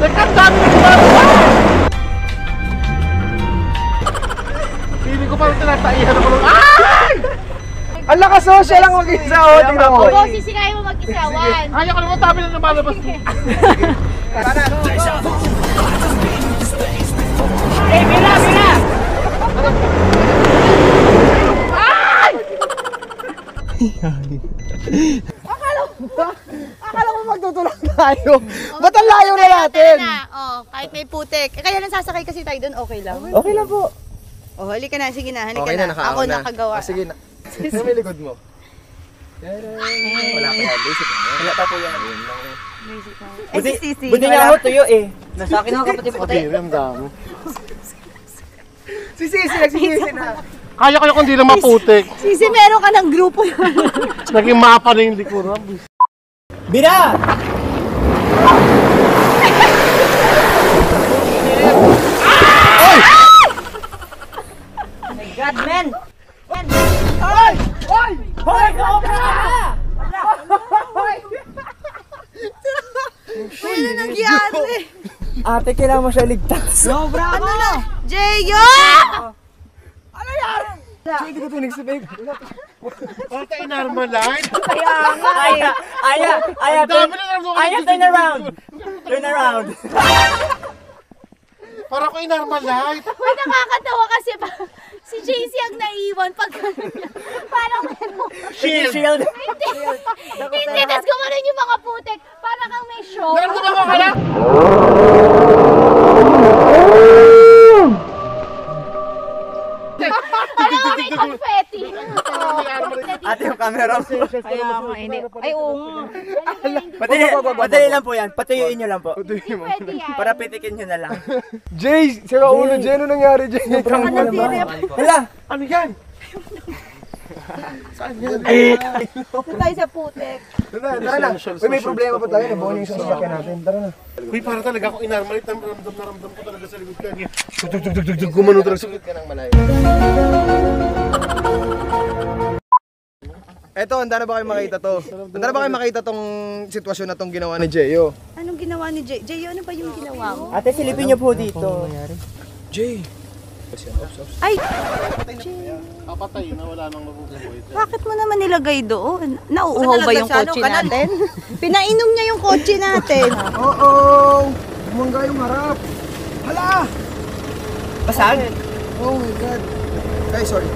Nagkandami ng baro! Pili ko parang tinataihan ako ng... Ay! Ang lakas oh, siya lang mag-isa oh, tingnan mo. Oo, sisikayin mo mag-isawan. Ayaw ko naman tabi na lumalabas. Eh, Mira! Akala mo magtutulak tayo. Ba't ang layo na natin? Oh, kahit may putik. Kaya lang sasakay kasi tayo doon, okay lang. Okay lang po. Oh, halika na, sige na, halika Okay na, Ako nakagawa. Sige na. Ano may likod mo? Wala pa yan, basic. Wala pa po yan. Eh, si Sisi. Buti nga ako tuyo eh. Nasa akin ako kapatid puti. Ang dami. Si Sisi, nagsisisi na. Kaya ko kung di lang maputik. Sisi, meron ka ng grupo yan. Naging mapa na yung likuran. Bira! God, men! Ay! Ay! Hoy! Cobra! Ano nangyari? Ate, kailangan mo siya ligtas. Sobra Ano na? Jeyo! Hindi ko ito nagsabig. Parang tayo normalize. Aya, Dami na lang ako. turn around. Turn around. Parang ko i-normalize. May nakakatawa kasi si JC ang naiwan pag parang meron. Shield. Hindi, tas gumanon yung mga putek. Parang kang may show. Naramdaman ko ka lang. Parang kang may confetti. Ate, yung camera mo. Kaya ako, hindi. Ay, oo nga. Madali lang po yan. Patuyuin nyo lang po. Pwede yan. Para pitikin nyo na lang. Jay! Sira ulo, Jay. Ano nangyari, Jay? Hala! Ano yan? Doon tayo sa putek. Tara na. Uy, may problema pa tayo. Nabuhan yung sasakyan natin. Tara na. Uy, parang talaga ako i-normalize. Ramdam ko talaga sa likod ka. Tug-tug-tug-tug-tug. Gumano talaga sa likod ka ng malayo. Eto, handa na ba kayo makita to? Handa na ba kayo makita tong sitwasyon na tong ginawa ni Jeyo? Anong ginawa ni Jay? Jay, ano ba yung ginawa mo? Ate, silipin nyo po dito. Jay! Ay! Kapatay na wala nang mabubuhay. Bakit mo naman nilagay doon? Nauuhaw ba yung kotse natin? Pinainom niya yung kotse natin. Oo! Bumangga yung harap! Hala! Basag? Oh my God! Guys, sorry.